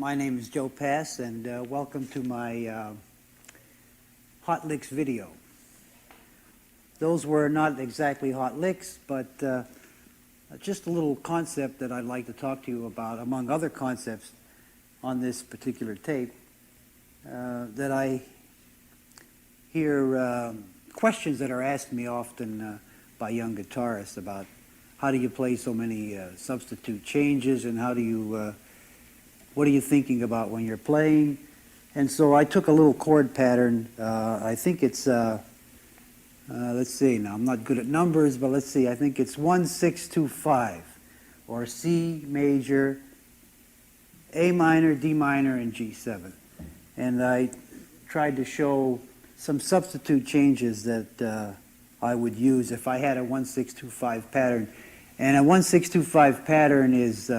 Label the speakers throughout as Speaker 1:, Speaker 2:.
Speaker 1: My name is Joe Pass, and welcome to my Hot Licks video. Those were not exactly hot licks, but just a little concept that I'd like to talk to you about, among other concepts on this particular tape, that I hear questions that are asked me often by young guitarists about how do you play so many substitute changes, and how do you what are you thinking about when you're playing? And so I took a little chord pattern. I think it's, let's see, now I'm not good at numbers, but let's see, I think it's 1-6-2-5, or C major, A minor, D minor, and G7. And I tried to show some substitute changes that I would use if I had a 1-6-2-5 pattern. And a 1-6-2-5 pattern is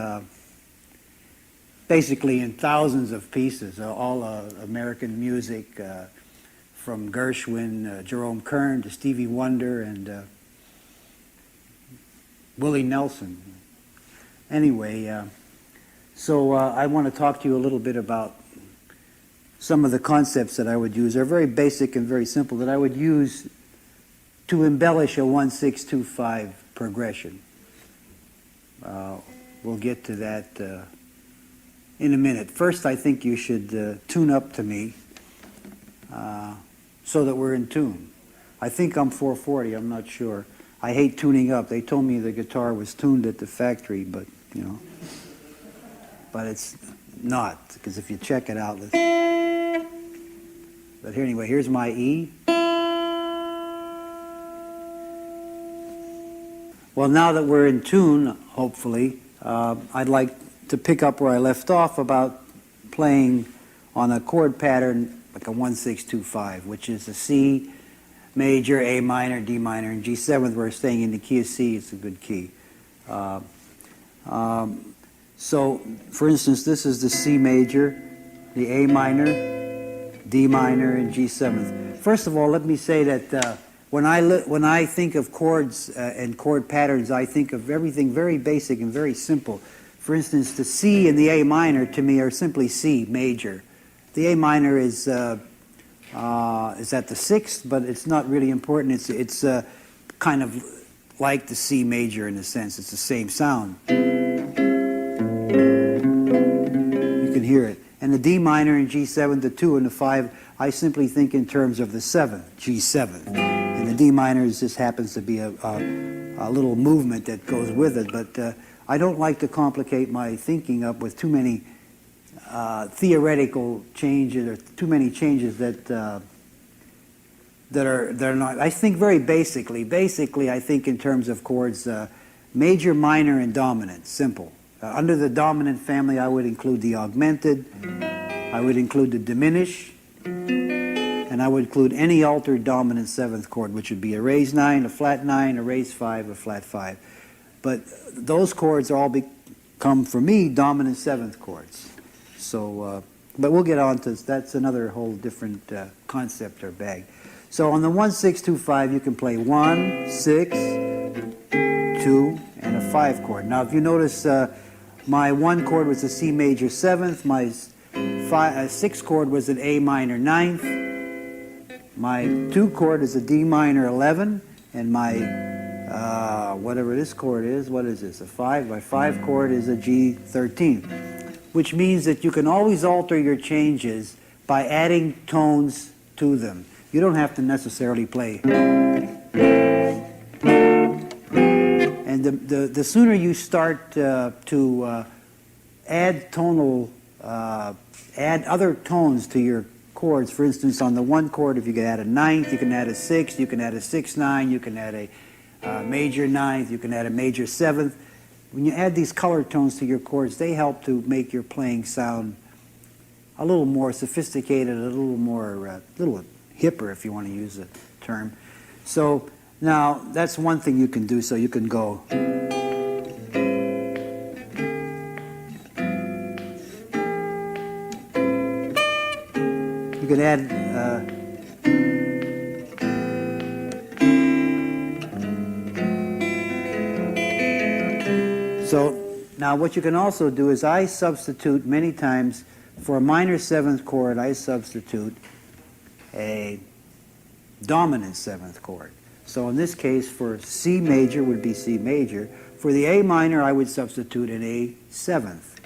Speaker 1: basically in thousands of pieces, all American music, from Gershwin, Jerome Kern to Stevie Wonder, and Willie Nelson. Anyway, so I want to talk to you a little bit about some of the concepts that I would use. They're very basic and very simple, that I would use to embellish a 1-6-2-5 progression. We'll get to that in a minute. First, I think you should tune up to me so that we're in tune. I think I'm 440, I'm not sure. I hate tuning up. They told me the guitar was tuned at the factory, but, you know, but it's not, because if you check it out, but here, anyway, here's my E. Well, now that we're in tune, hopefully, I'd like to pick up where I left off about playing on a chord pattern like a 1-6-2-5, which is a C major, A minor, D minor, and G7. We're staying in the key of C. It's a good key. So, for instance, this is the C major, the A minor, D minor, and G7. First of all, let me say that when I think of chords and chord patterns, I think of everything very basic and very simple. For instance, the C and the A minor to me are simply C major. The A minor is at the sixth, but it's not really important. It's kind of like the C major in a sense. It's the same sound. You can hear it. And the D minor and G7, the 2 and the 5, I simply think in terms of the 7, G7. And the D minor just happens to be a little movement that goes with it, but I don't like to complicate my thinking up with too many theoretical changes, or too many changes that they're not. I think very basically. Basically, I think in terms of chords, major, minor, and dominant. Simple. Under the dominant family, I would include the augmented. I would include the diminished, and I would include any altered dominant seventh chord, which would be a raised 9, a flat 9, a raised 5, a flat 5. But those chords all become, for me, dominant seventh chords. So, but we'll get on to that's another whole different concept or bag. So on the 1-6-2-5, you can play 1, 6, 2, and a 5 chord. Now, if you notice, my 1 chord was a C major 7th, my 6 chord was an A minor 9th, my 2 chord is a D minor 11, and my whatever this chord is, what is this, a 5? My 5 chord is a G13, which means that you can always alter your changes by adding tones to them. You don't have to necessarily play. And the sooner you start to add tonal, add other tones to your chords. For instance, on the 1 chord, if you can add a 9th, you can add a 6th, you can add a 6-9, you can add a major 9th, you can add a major 7th. When you add these color tones to your chords, they help to make your playing sound a little more sophisticated, a little more, little hipper, if you want to use the term. So now that's one thing you can do. So you can go. You can add. So Now what you can also do is I substitute many times for a minor 7th chord, I substitute a dominant 7th chord. So in this case for C major would be C major. For the A minor I would substitute an A 7th.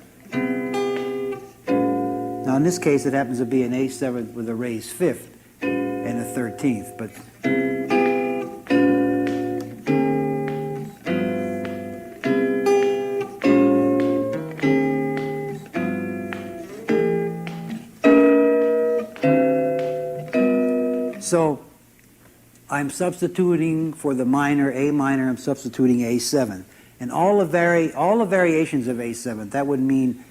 Speaker 1: Now in this case it happens to be an A 7th with a raised 5th and a 13th, but so I'm substituting for the minor, A minor, I'm substituting A7. And all the variations of A7, that would mean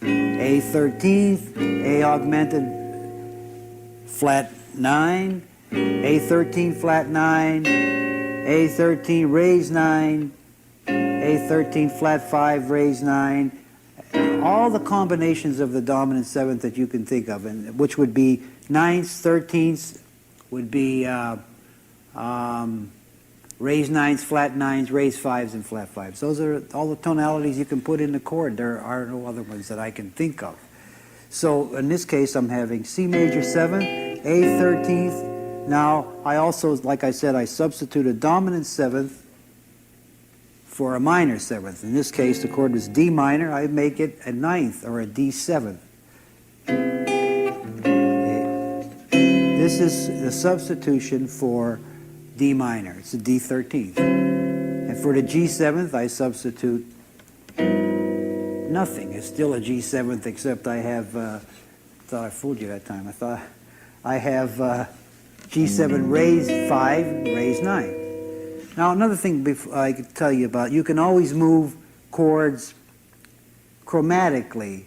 Speaker 1: A 13th, A augmented, flat 9, A 13 flat 9, A 13 raised 9, A 13 flat 5 raised 9, all the combinations of the dominant 7th that you can think of, and which would be 9ths, 13ths, would be raised 9s, flat 9s, raised 5s, and flat 5s. Those are all the tonalities you can put in the chord. There are no other ones that I can think of. So in this case, I'm having C major 7th, A 13th. Now, I also, like I said, I substitute a dominant 7th for a minor 7th. In this case, the chord was D minor. I make it a 9th or a D 7th. This is the substitution for D minor. It's a D 13th. And for the G 7th, I substitute nothing. It's still a G 7th, except I have, thought I fooled you that time. I thought I have G7 raised 5, raised 9. Now another thing I could tell you about, you can always move chords chromatically.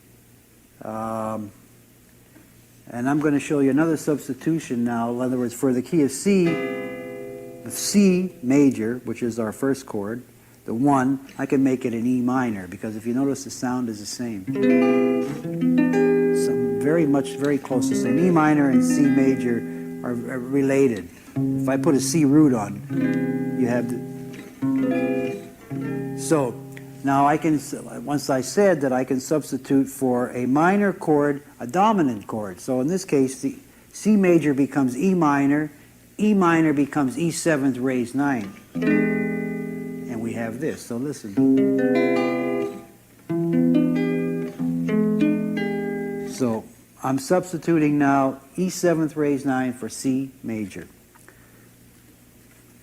Speaker 1: And I'm going to show you another substitution now. In other words, for the key of C, the C major, which is our first chord, the 1, I can make it an E minor, because if you notice the sound is the same. Very close to the same. E minor and C major are related. If I put a C root on, you have the... So, now I can, once I said that I can substitute for a minor chord, a dominant chord. So in this case, the C major becomes E minor becomes E 7th raised 9. And we have this, so listen. So I'm substituting now E 7th raised 9 for C major,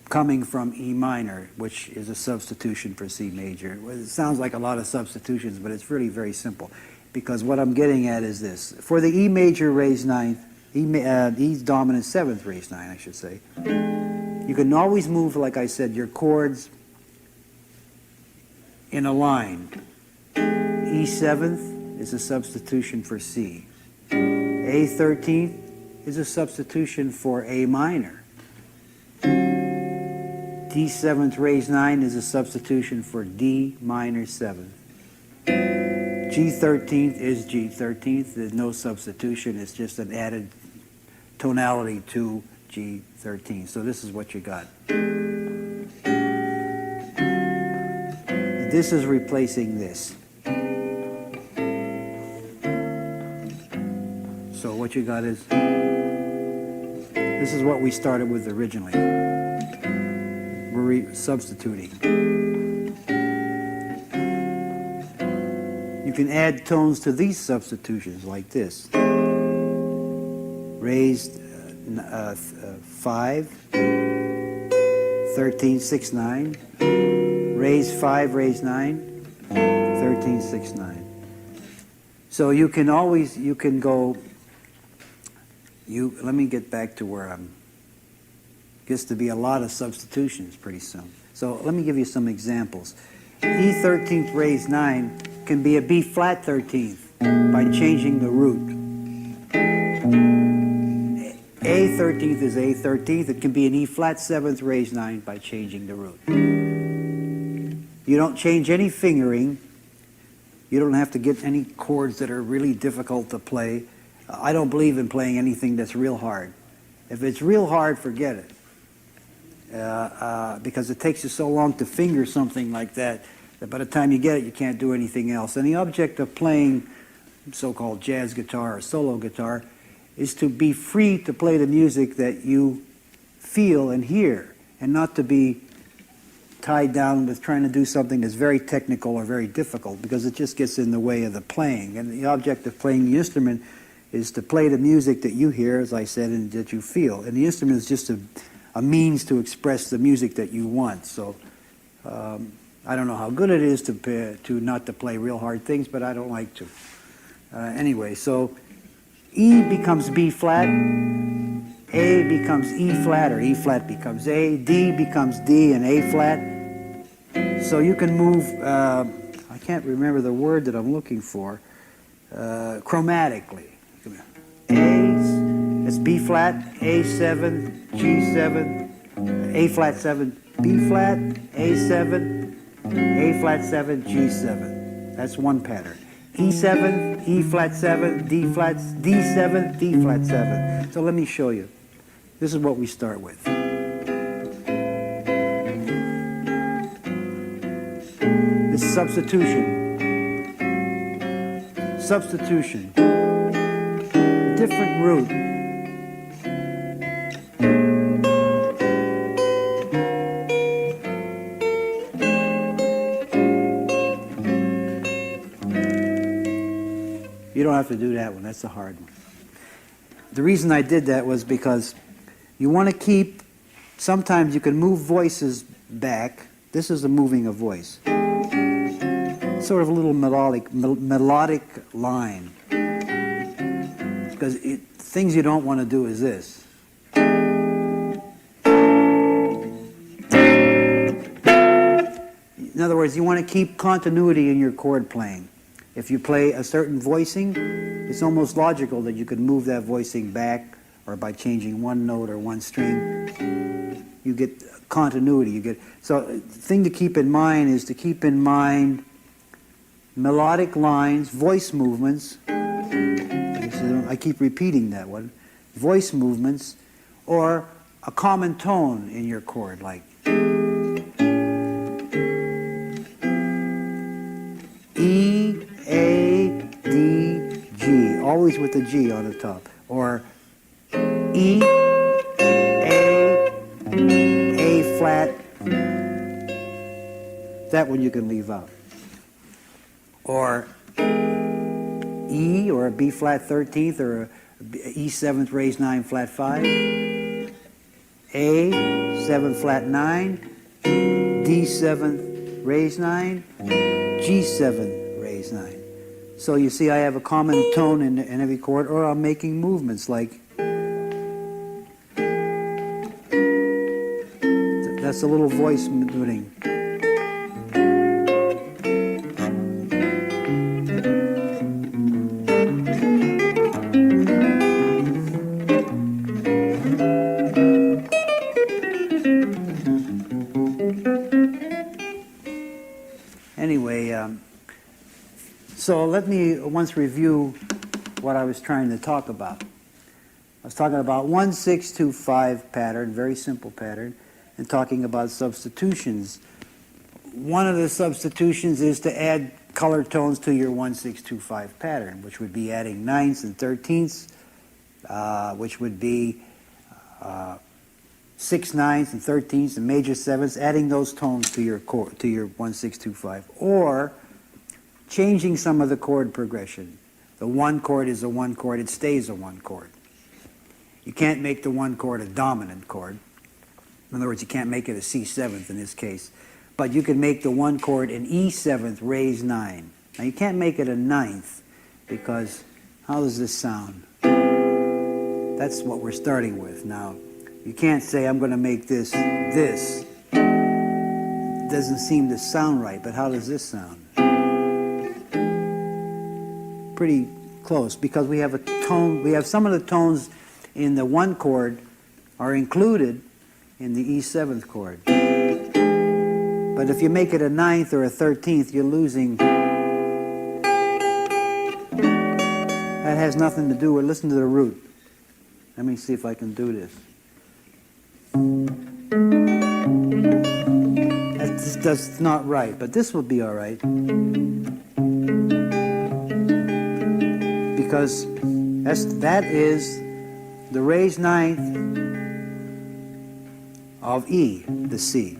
Speaker 1: coming from E minor, which is a substitution for C major. It sounds like a lot of substitutions, but it's really very simple, because what I'm getting at is this. For the E major raised 9th, E dominant 7th raised 9, I should say, you can always move, like I said, your chords in a line. E 7th is a substitution for C. A 13th is a substitution for A minor. D 7th raised 9 is a substitution for D minor 7th. G 13th is G 13th. There's no substitution. It's just an added tonality to G 13th. So this is what you got. And this is replacing this. So what you got is, this is what we started with originally. We're substituting. You can add tones to these substitutions like this. Raised 5, 13, 6, 9. Raised 5, raised 9, 13, 6, 9. So you can always, you can go, let me get back to where I'm, gets to be a lot of substitutions pretty soon. So let me give you some examples. E 13th raised 9 can be a B flat 13th by changing the root. A 13th is A 13th. It can be an E flat 7th raised 9 by changing the root. You don't change any fingering. You don't have to get any chords that are really difficult to play. I don't believe in playing anything that's real hard. If it's real hard, forget it. Because it takes you so long to finger something like that, that by the time you get it, you can't do anything else. And the object of playing so-called jazz guitar or solo guitar is to be free to play the music that you feel and hear, and not to be tied down with trying to do something that's very technical or very difficult, because it just gets in the way of the playing. And the object of playing the instrument is to play the music that you hear, as I said, and that you feel. And the instrument is just a means to express the music that you want. So I don't know how good it is to not to play real hard things, but I don't like to. Anyway, so E becomes B flat, A becomes E flat, or E flat becomes A, D becomes D and A flat. So you can move, I can't remember the word that I'm looking for, chromatically. A, it's B flat, A7, G7, A flat 7, B flat, A7, A flat 7, G7. That's one pattern. E7, E flat 7, D flat, D7, D flat 7. So let me show you. This is what we start with. This is substitution. Substitution. Different root. You don't have to do that one. That's a hard one. The reason I did that was because you want to keep, sometimes you can move voices back. This is the moving a voice. Sort of a little melodic line. Because things you don't want to do is this. In other words, you want to keep continuity in your chord playing. If you play a certain voicing, it's almost logical that you could move that voicing back, or by changing one note or one string, you get continuity. You get, so the thing to keep in mind is to keep in mind melodic lines, voice movements. I keep repeating that one. Voice movements, or a common tone in your chord, like E, A, D, G, always with the G on the top, or E, A flat. That one you can leave out. Or E, or a B flat 13th, or a E 7th raised 9 flat 5, A 7 flat 9, D 7 raised 9, G 7 raised 9. So you see I have a common tone in every chord, or I'm making movements like, that's a little voice moving. So let me once review what I was trying to talk about. I was talking about 1-6-2-5 pattern, very simple pattern, and talking about substitutions. One of the substitutions is to add color tones to your 1-6-2-5 pattern, which would be adding 9ths and 13ths, which would be 6 9ths and 13ths and major 7ths, adding those tones to your 1-6-2-5, or changing some of the chord progression. The one chord is a one chord, it stays a one chord. You can't make the one chord a dominant chord. In other words, you can't make it a C7th in this case. But you can make the one chord an E7th raised 9. Now you can't make it a 9th, because how does this sound? That's what we're starting with. Now, you can't say I'm going to make this this. It doesn't seem to sound right, but how does this sound? Pretty close, because we have a tone, we have some of the tones in the one chord are included in the E7th chord. But if you make it a 9th or a 13th, you're losing. That has nothing to do with, listen to the root. Let me see if I can do this. That just that's not right, but this will be all right. Because that is the raised ninth of E, the C.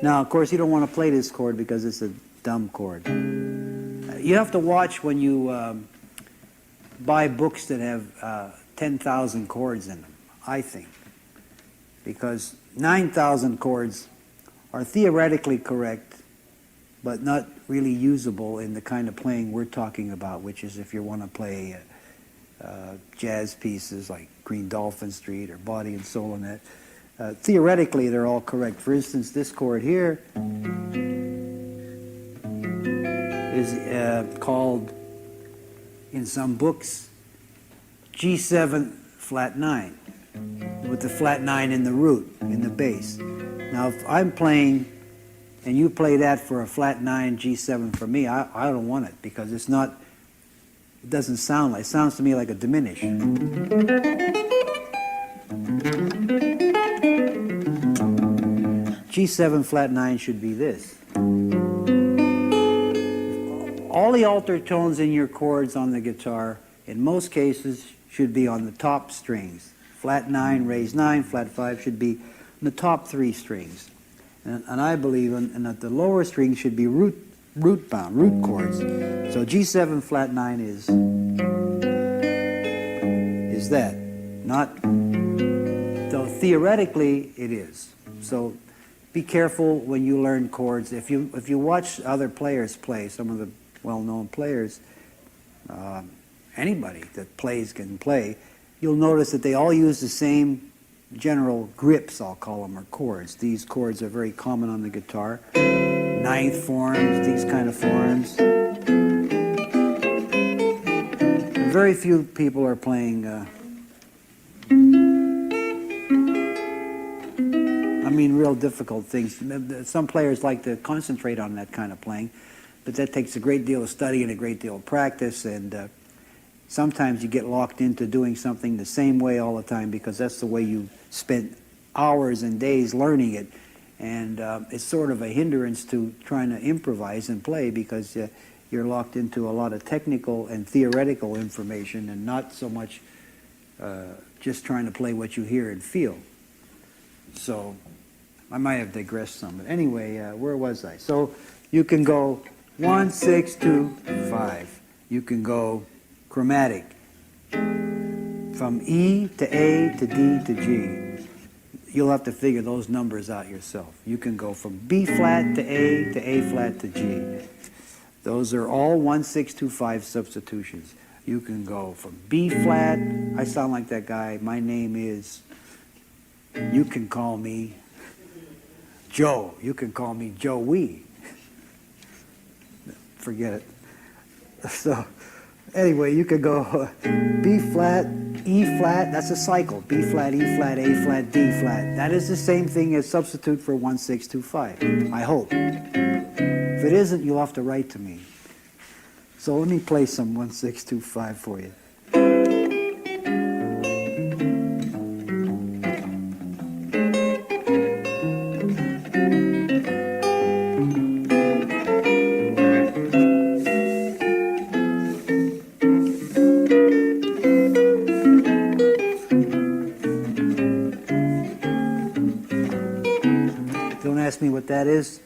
Speaker 1: Now, of course, you don't want to play this chord because it's a dumb chord. You have to watch when you buy books that have 10,000 chords in them, I think. Because 9,000 chords are theoretically correct, but not really usable in the kind of playing we're talking about, which is if you want to play jazz pieces like Green Dolphin Street or Body and Soul and that. Theoretically, they're all correct. For instance, this chord here is called, in some books, G7 flat 9, with the flat 9 in the root, in the bass. Now, if I'm playing and you play that for a flat 9 G7 for me, I don't want it, because it's not, it doesn't sound like, it sounds to me like a diminish. G7 flat 9 should be this. All the altered tones in your chords on the guitar, in most cases, should be on the top strings. Flat 9, raised 9, flat 5 should be on the top 3 strings. And I believe that the lower strings should be root chords. So G7 flat 9 is that. Not, though theoretically it is. So be careful when you learn chords. If you watch other players play, some of the well-known players, anybody that plays can play, you'll notice that they all use the same general grips, I'll call them, or chords. These chords are very common on the guitar. Ninth forms, these kind of forms. Very few people are playing, real difficult things. Some players like to concentrate on that kind of playing, but that takes a great deal of study and a great deal of practice, and sometimes you get locked into doing something the same way all the time because that's the way you spent hours and days learning it, and it's sort of a hindrance to trying to improvise and play because you're locked into a lot of technical and theoretical information and not so much just trying to play what you hear and feel. So I might have digressed some, but anyway, where was I? So you can go 1, 6, 2, 5. You can go chromatic from E to A to D to G. You'll have to figure those numbers out yourself. You can go from B flat to A flat to G. Those are all 1, 6, 2, 5 substitutions. You can go from B flat. I sound like that guy. My name is, you can call me Joe. You can call me Joey. Forget it. So anyway, you could go B flat, E flat, that's a cycle. B flat, E flat, A flat, D flat. That is the same thing as substitute for 1, 6, 2, 5, I hope. If it isn't, you'll have to write to me. So let me play some 1, 6, 2, 5 for you. Don't ask me what that is.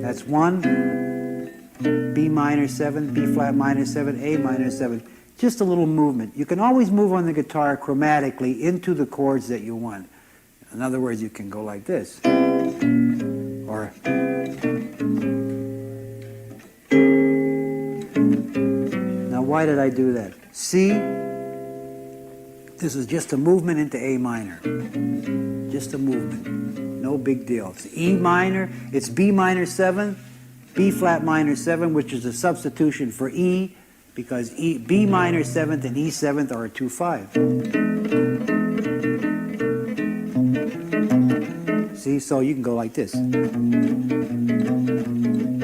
Speaker 1: That's 1, B minor 7, B flat minor 7, A minor 7. Just a little movement. You can always move on the guitar chromatically into the chords that you want. In other words, you can go like this. Or now why did I do that? C, this is just a movement into A minor. Just a movement. No big deal. It's E minor, it's B minor 7, B flat minor 7, which is a substitution for E, because B minor 7th and E 7th are a 2/5. See, so you can go like this.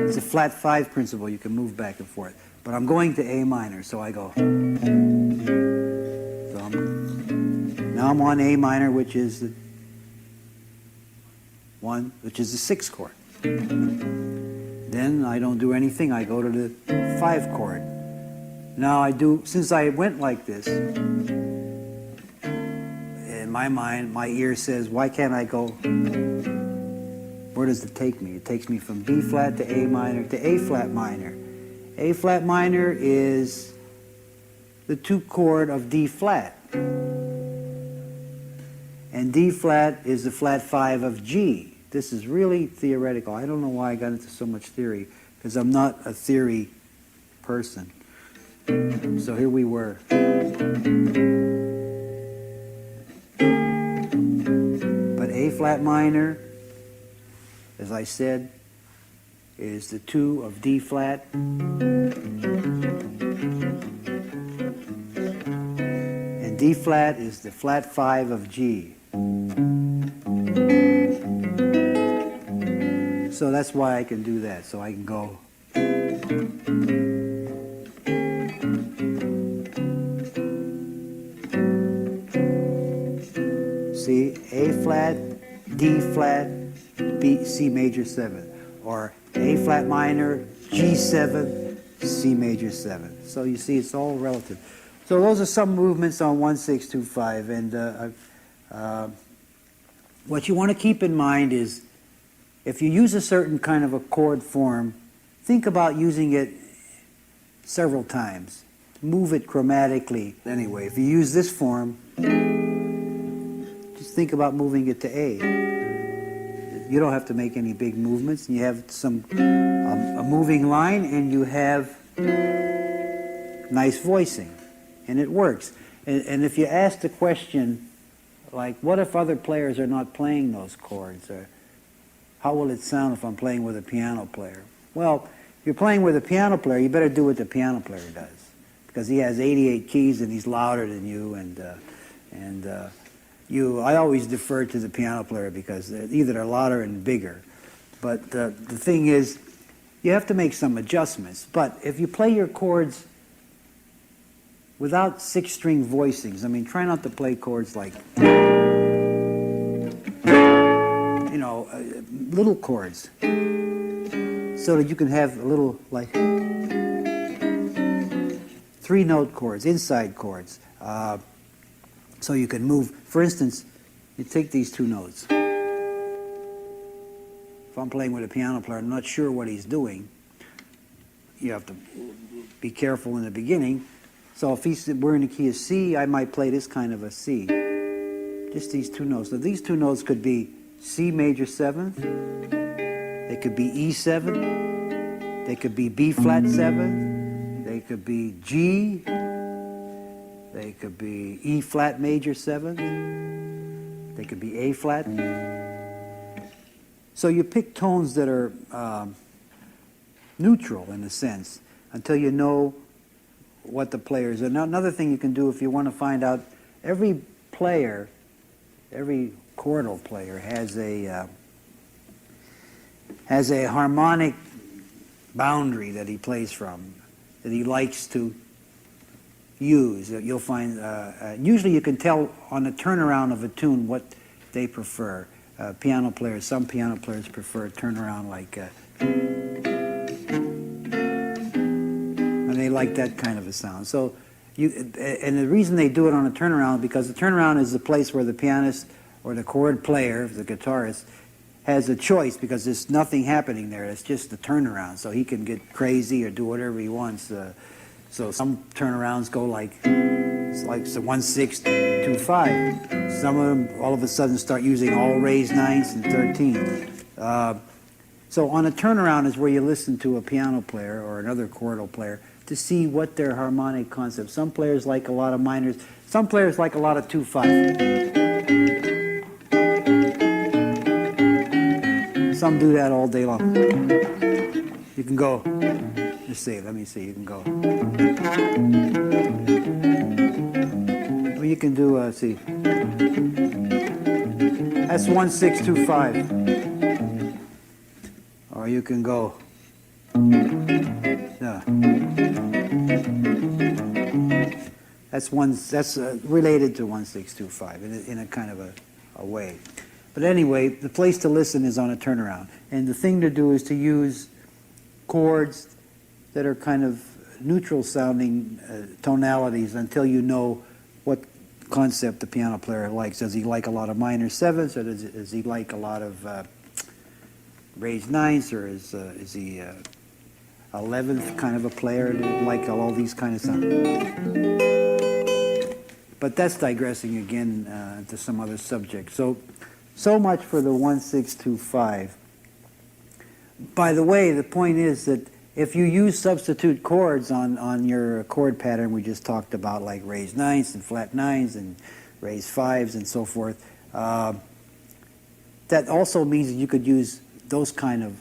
Speaker 1: It's a flat 5 principle. You can move back and forth. But I'm going to A minor, so I go. So now I'm on A minor, which is 1, which is the 6th chord. Then I don't do anything, I go to the 5 chord. Now I do, since I went like this, in my mind, my ear says, why can't I go, where does it take me? It takes me from B flat to A minor to A flat minor. A flat minor is the 2 chord of D flat. And D flat is the flat 5 of G. This is really theoretical. I don't know why I got into so much theory, because I'm not a theory person. So here we were. But A flat minor, as I said, is the 2 of D flat. And D flat is the flat 5 of G. So that's why I can do that. So I can go. See, A flat, D flat, B, C major 7. Or A flat minor, G7, C major 7. So you see, it's all relative. So those are some movements on 1625. And what you want to keep in mind is, if you use a certain kind of a chord form, think about using it several times. Move it chromatically. Anyway, if you use this form, just think about moving it to A. You don't have to make any big movements. You have some a moving line, and you have nice voicing, and it works. And if you ask the question, like, what if other players are not playing those chords? Or how will it sound if I'm playing with a piano player? Well, if you're playing with a piano player, you better do what the piano player does, because he has 88 keys and he's louder than you. I always defer to the piano player because they're louder and bigger. But the thing is, you have to make some adjustments. But if you play your chords without 6-string voicings, I mean, try not to play chords like, little chords, so that you can have a little, like, 3-note chords, inside chords. So you can move. For instance, you take these 2 notes. If I'm playing with a piano player, I'm not sure what he's doing. You have to be careful in the beginning. So if we're in the key of C, I might play this kind of a C. Just these 2 notes. Now these 2 notes could be C major 7th. They could be E7. They could be B flat 7th. They could be G. They could be E flat major 7th. They could be A flat. So you pick tones that are neutral in a sense until you know what the players are. Now, another thing you can do if you want to find out, every player, every chordal player has a harmonic boundary that he plays from, that he likes to use. You'll find, usually you can tell on the turnaround of a tune what they prefer. Piano players, some piano players prefer turnaround like, and they like that kind of a sound. So, and the reason they do it on a turnaround, because the turnaround is the place where the pianist or the chord player, the guitarist, has a choice, because there's nothing happening there. It's just the turnaround. So he can get crazy or do whatever he wants. So some turnarounds go like, it's like 1625. Some of them all of a sudden start using all raised 9s and 13s. So on a turnaround is where you listen to a piano player or another chordal player to see what their harmonic concept. Some players like a lot of minors. Some players like a lot of 2/5. Some do that all day long. You can go. Let's see. Let me see. You can go. Well, you can do. See. That's 1625. Or you can go. Yeah. That's related to 1625 in a kind of a way. But anyway, the place to listen is on a turnaround. And the thing to do is to use chords that are kind of neutral sounding tonalities until you know what concept the piano player likes. Does he like a lot of minor sevenths, or does he like a lot of raised ninths, or is he 11th kind of a player, like all these kind of sounds? But that's digressing again to some other subject. So much for the 1-6-2-5. By the way, the point is that if you use substitute chords on your chord pattern we just talked about, like raised ninths and flat nines and raised fives and so forth, that also means that you could use those kind of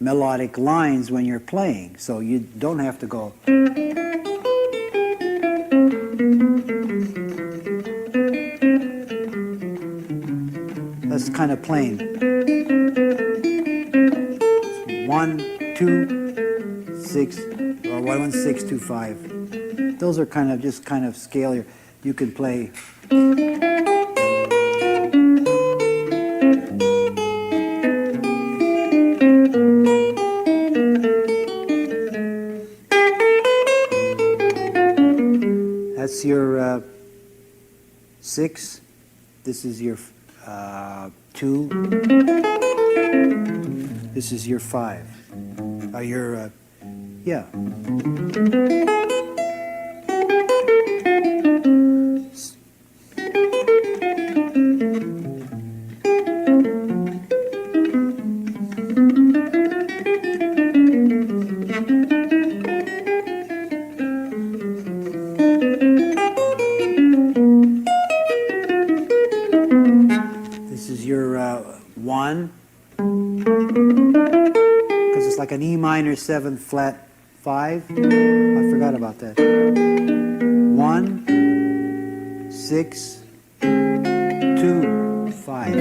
Speaker 1: melodic lines when you're playing. So you don't have to go. That's kind of plain. 1, 2, 6, or 1, 6, 2, 5. Those are kind of just kind of scale. You can play. That's your 6. This is your 2. This is your 5. Yeah. This is your 1. Because it's like an E minor 7 flat 5. I forgot about that. 1, 6, 2, 5.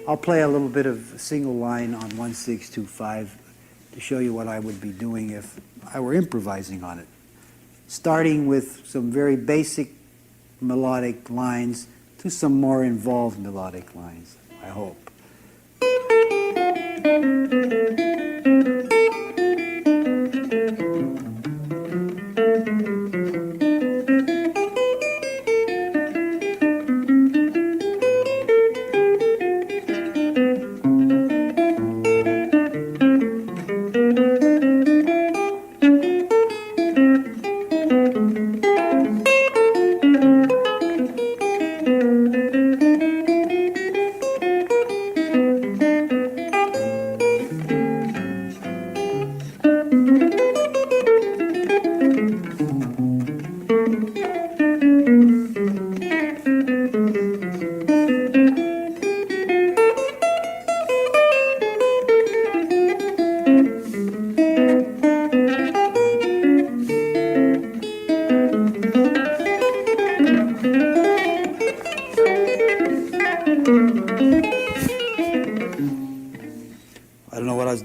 Speaker 1: I'll play a little bit of a single line on 1-6-2-5 to show you what I would be doing if I were improvising on it. Starting with some very basic melodic lines to some more involved melodic lines, I hope.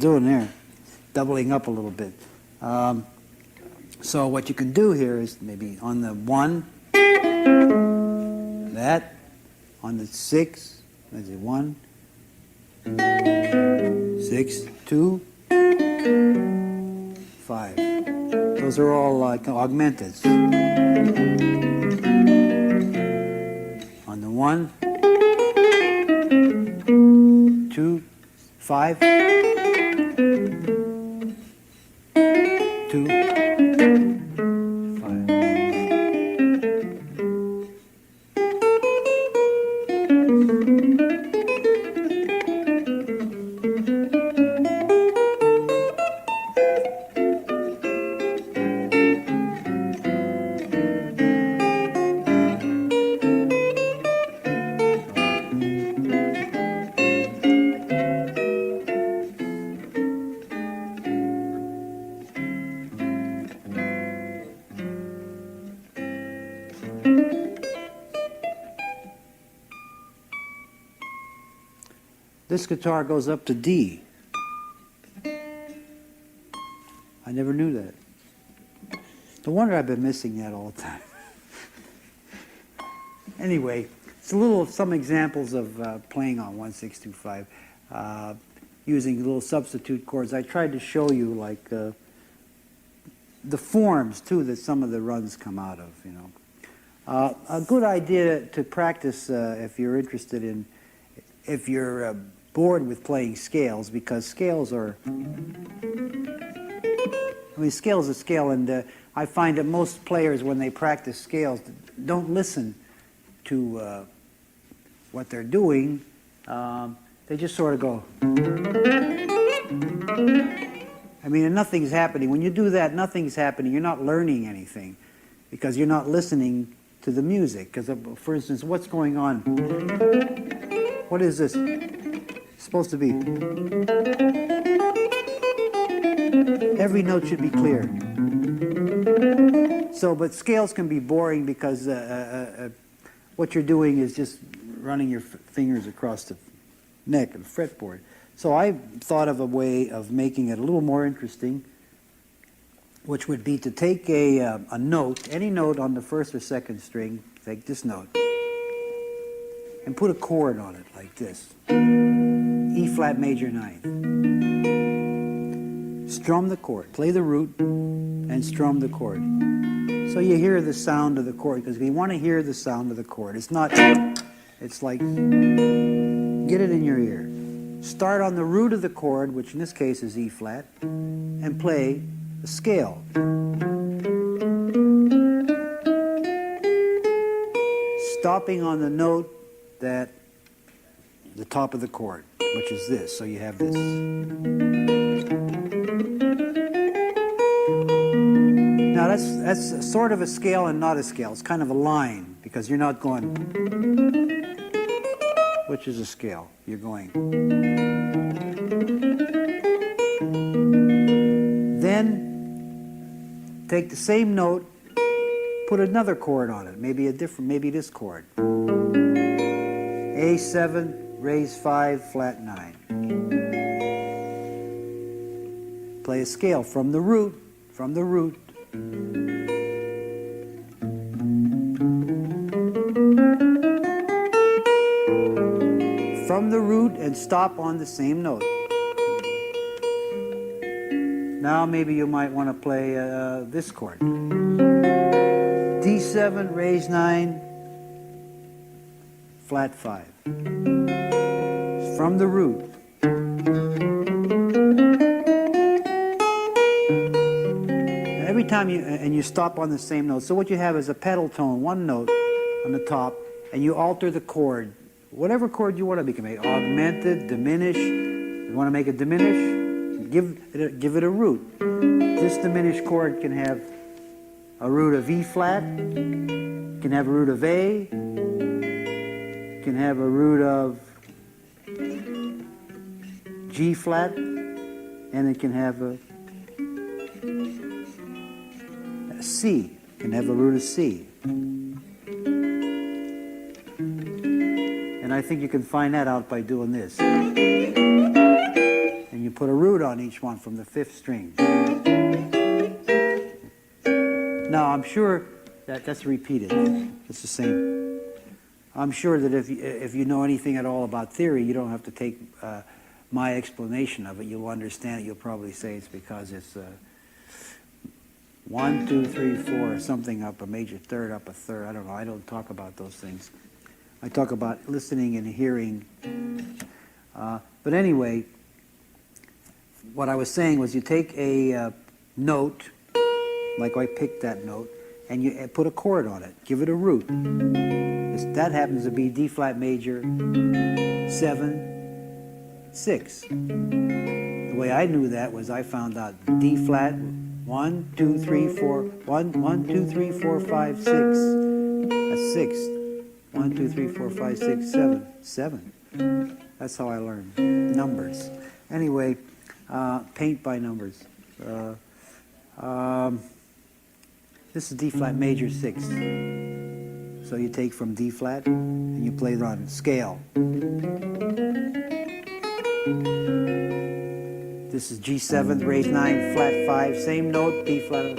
Speaker 1: Doing there, doubling up a little bit. So what you can do here is maybe on the 1, that, on the 6, let's see, 1, 6, 2, 5. Those are all augmented. On the 1, 2, 5. 2, 5. This guitar goes up to D. I never knew that. No wonder I've been missing that all the time. Anyway, it's some examples of playing on 1-6-2-5, using little substitute chords. I tried to show you like the forms too that some of the runs come out of. You know, a good idea to practice if you're interested in, if you're bored with playing scales, because scales are. I mean, scale's a scale, and I find that most players, when they practice scales, don't listen to what they're doing. They just sort of go. I mean, and nothing's happening. When you do that, nothing's happening. You're not learning anything because you're not listening to the music. Because, for instance, what's going on? What is this? It's supposed to be. Every note should be clear. So, but scales can be boring because what you're doing is just running your fingers across the neck and fretboard. So I thought of a way of making it a little more interesting, which would be to take a note, any note on the first or second string, take this note, and put a chord on it like this. E flat major 9. Strum the chord, play the root, and strum the chord. So you hear the sound of the chord, because you want to hear the sound of the chord. It's not, it's like, get it in your ear. Start on the root of the chord, which in this case is E flat, and play a scale. Stopping on the note that, the top of the chord, which is this. So you have this. Now that's sort of a scale and not a scale. It's kind of a line, because you're not going, which is a scale. You're going. Then take the same note, put another chord on it, maybe this chord. A7, raise 5, flat 9. Play a scale from the root, from the root. From the root and stop on the same note. Now maybe you might want to play this chord. D7, raise 9, flat 5. From the root. Every time you stop on the same note. So what you have is a pedal tone, one note on the top, and you alter the chord. Whatever chord you want to make, augmented, diminish. You want to make it diminish? Give it a root. This diminished chord can have a root of E flat, can have a root of A, can have a root of G flat, and it can have a C, can have a root of C. And I think you can find that out by doing this. And you put a root on each one from the 5th string. Now, I'm sure that's repeated. It's the same. I'm sure that if you know anything at all about theory, you don't have to take my explanation of it. You'll understand it. You'll probably say it's because it's 1, 2, 3, 4, something up a major third, up a third. I don't know. I don't talk about those things. I talk about listening and hearing. But anyway, what I was saying was you take a note, like I picked that note, and you put a chord on it. Give it a root. That happens to be D flat major 7, 6. The way I knew that was I found out D flat 1, 2, 3, 4, 1, 2, 3, 4, 5, 6. That's 6. 1, 2, 3, 4, 5, 6, 7. 7. That's how I learned numbers. Anyway, paint by numbers. This is D flat major 6. So you take from D flat and you play it on scale. This is G7, raised 9, flat 5, same note, B flat.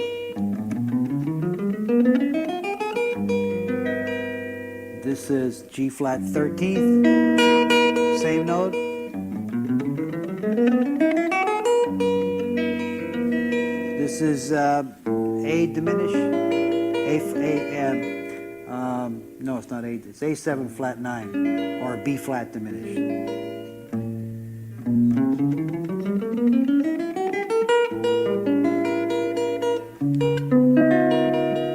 Speaker 1: This is G flat 13th, same note. This is A diminished, no, it's not A, it's A7 flat 9, or B flat diminished.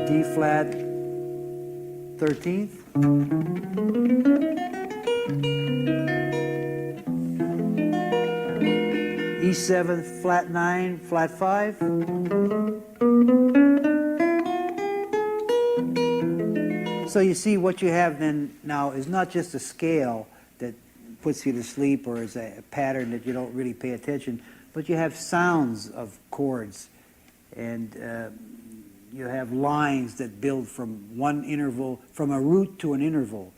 Speaker 1: D flat 13th. E7 flat 9, flat 5. So you see what you have then now is not just a scale that puts you to sleep or is a pattern that you don't really pay attention, but you have sounds of chords, and you have lines that build from one interval, from a root to an interval,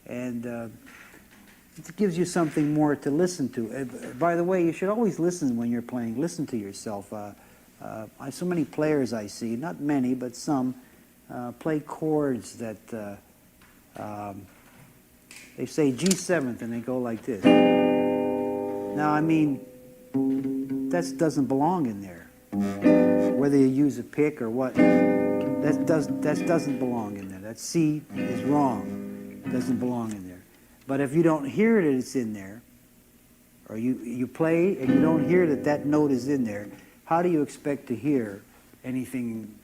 Speaker 1: and it gives you something more to listen to. By the way, you should always listen when you're playing. Listen to yourself. So many players I see, not many, but some, play chords that they say G7th and they go like this. Now, I mean, that doesn't belong in there. Whether you use a pick or what, that doesn't belong in there. That C is wrong. It doesn't belong in there. But if you don't hear that it's in there, or you play and you don't hear that that note is in there, how do you expect to hear anything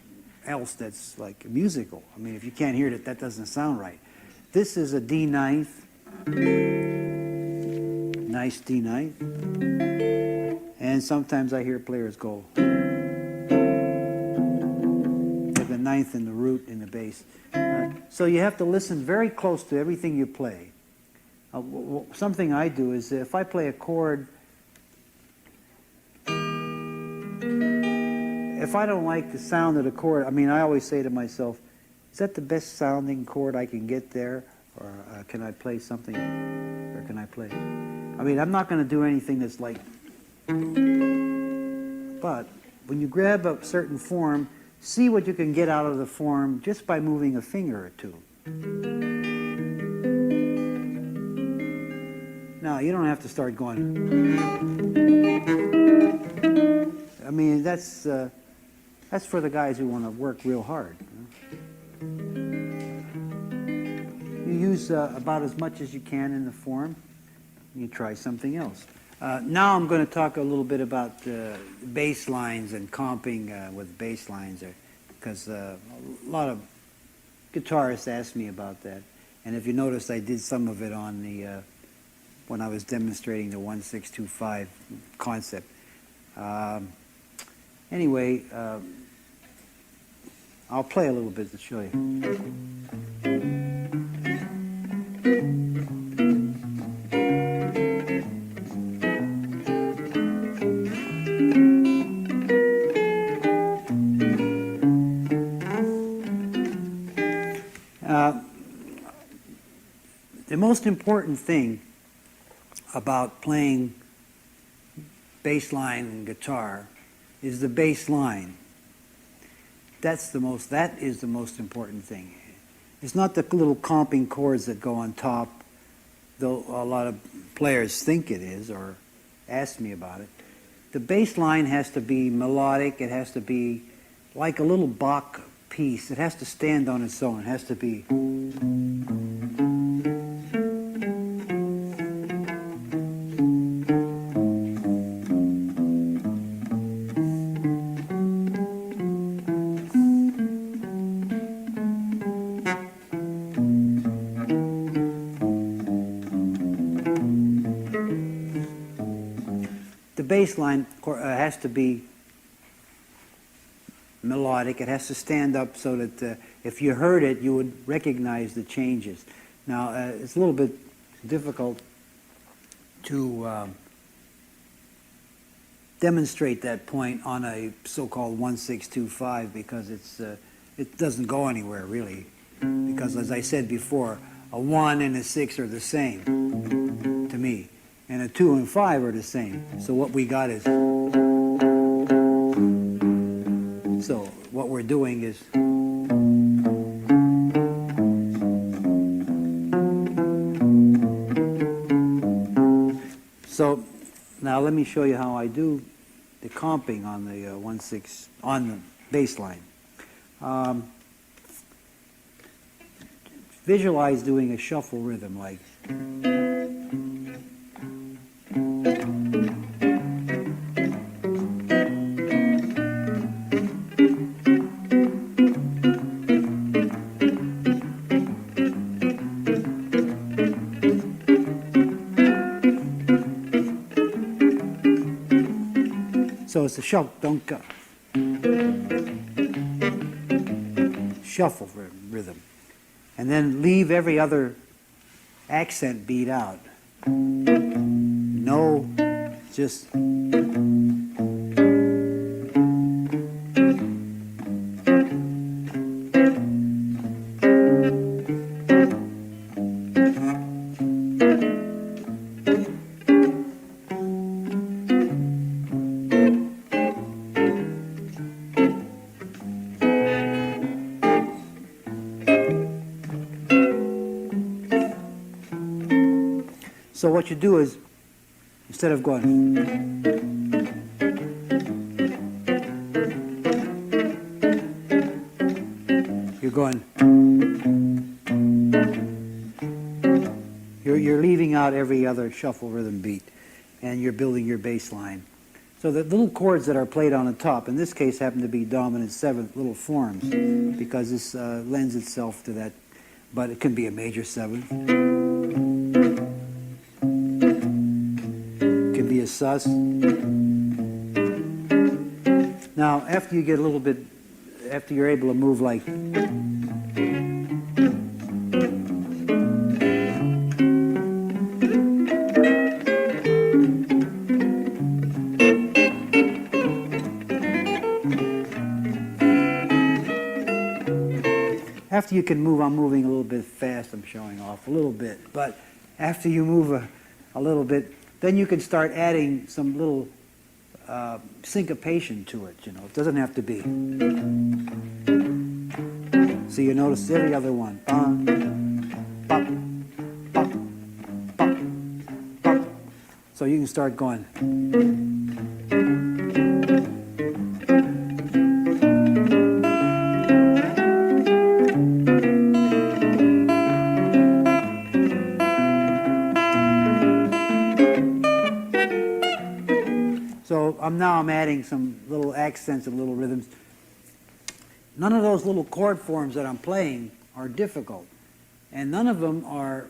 Speaker 1: else that's like musical? I mean, if you can't hear it, that doesn't sound right. This is a D ninth, nice D ninth, and sometimes I hear players go with the ninth in the root in the bass. So you have to listen very close to everything you play. Something I do is if I play a chord, if I don't like the sound of the chord, I mean, I always say to myself, is that the best sounding chord I can get there? Or can I play something, or can I play? I mean, I'm not going to do anything that's like, but when you grab a certain form, see what you can get out of the form just by moving a finger or two. Now, you don't have to start going. I mean, that's for the guys who want to work real hard. You use about as much as you can in the form. You try something else. Now I'm going to talk a little bit about bass lines and comping with bass lines, because a lot of guitarists ask me about that. And if you notice, I did some of it on the when I was demonstrating the 1625 concept. Anyway, I'll play a little bit to show you. The most important thing about playing bass line and guitar is the bass line. That is the most important thing. It's not the little comping chords that go on top, though a lot of players think it is or ask me about it. The bass line has to be melodic. It has to be like a little Bach piece. It has to stand on its own. It has to be. The bass line has to be melodic. It has to stand up so that if you heard it, you would recognize the changes. Now, it's a little bit difficult to demonstrate that point on a so-called 1625 because it doesn't go anywhere really. Because as I said before, a 1 and a 6 are the same to me. and a 2 and 5 are the same. So what we got is, so what we're doing is, so now let me show you how I do the comping on the 1/6 on the bass line. Visualize doing a shuffle rhythm like. So it's a shuffle, don't go. Shuffle rhythm. And then leave every other accent beat out. No, just. So what you do is, instead of going, you're going, you're leaving out every other shuffle rhythm beat, and you're building your bass line. So the little chords that are played on the top, in this case, happen to be dominant 7th little forms, because this lends itself to that, but it can be a major 7th. Be a sus. Now, after you get a little bit, after you're able to move like, after you can move, I'm moving a little bit fast, I'm showing off a little bit, but after you move a little bit, then you can start adding some little syncopation to it, you know. It doesn't have to be. So you notice every other one. Bum, bum, bum, bum, bum. So you can start going. So now I'm adding some little accents and little rhythms. None of those little chord forms that I'm playing are difficult. And none of them are,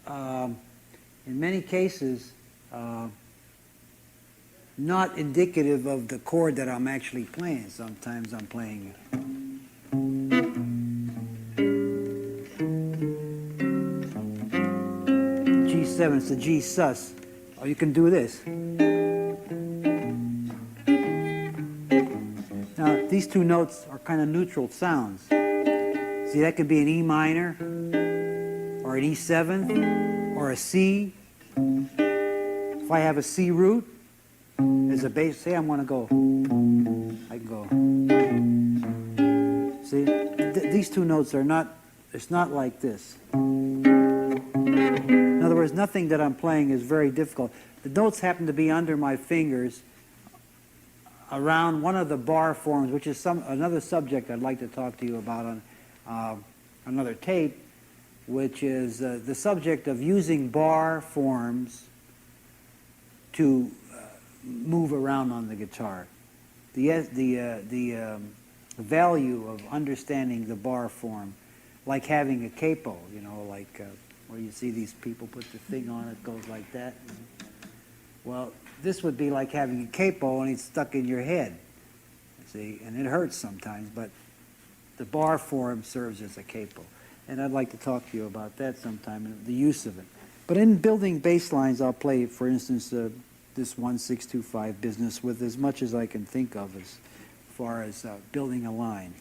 Speaker 1: in many cases, not indicative of the chord that I'm actually playing. Sometimes I'm playing G7, it's the G sus. Or you can do this. Now, these two notes are kind of neutral sounds. See, that could be an E minor, or an E7, or a C. If I have a C root as a bass, say I'm going to go, I can go. See, these two notes are not, it's not like this. In other words, nothing that I'm playing is very difficult. The notes happen to be under my fingers around one of the bar forms, which is another subject I'd like to talk to you about on another tape, which is the subject of using bar forms to move around on the guitar. The value of understanding the bar form, like having a capo, you know, like where you see these people put the thing on, it goes like that. Well, this would be like having a capo and it's stuck in your head, see, and it hurts sometimes, but the bar form serves as a capo. And I'd like to talk to you about that sometime, and the use of it. But in building bass lines, I'll play, for instance, this 1-6-2-5 business with as much as I can think of as far as building a line.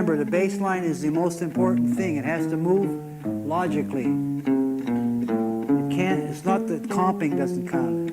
Speaker 1: remember, the bass line is the most important thing. It has to move logically. It can't, it's not that comping doesn't count.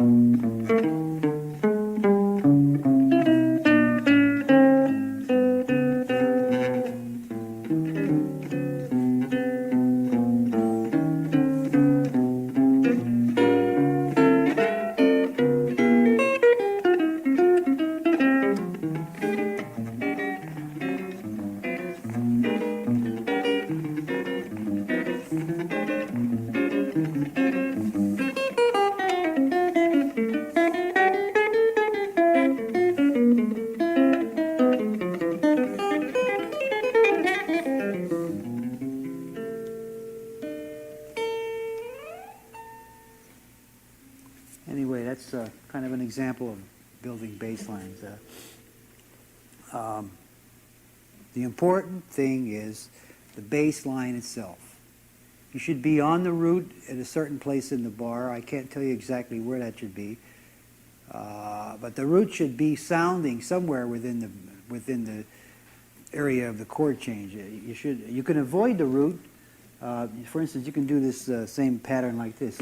Speaker 1: Anyway, that's kind of an example of building bass lines. The important thing is the bass line itself. You should be on the root at a certain place in the bar. I can't tell you exactly where that should be, but the root should be sounding somewhere within the area of the chord change. You can avoid the root. For instance, you can do this same pattern like this.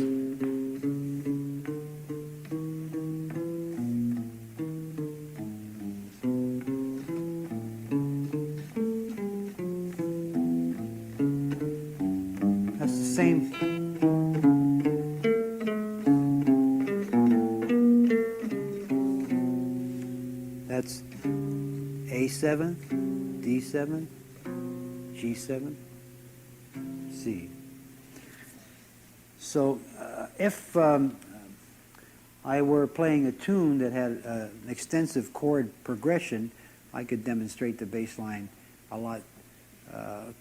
Speaker 1: That's the same. That's A7, D7, G7. C. So if I were playing a tune that had an extensive chord progression, I could demonstrate the bass line a lot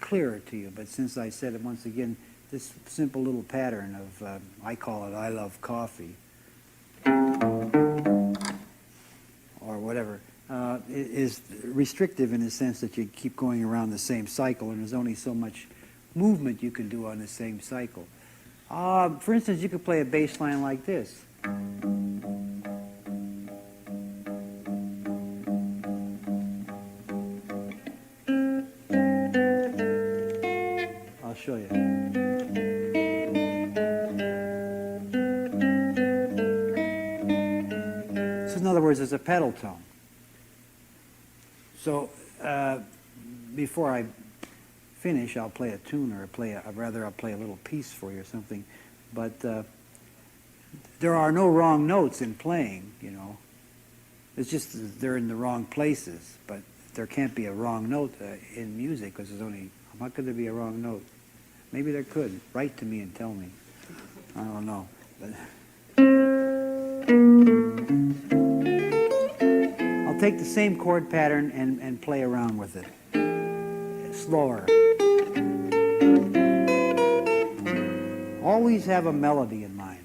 Speaker 1: clearer to you. But since I said it once again, this simple little pattern of, I call it I love coffee, or whatever, is restrictive in the sense that you keep going around the same cycle and there's only so much movement you can do on the same cycle. For instance, you could play a bass line like this. I'll show you. So in other words, it's a pedal tone. So before I finish, I'll play a tune or I'll play a little piece for you or something. But there are no wrong notes in playing, you know. It's just that they're in the wrong places. But there can't be a wrong note in music because there's only, how could there be a wrong note? Maybe there could. Write to me and tell me. I don't know. But I'll take the same chord pattern and play around with it. Slower. Always have a melody in mind.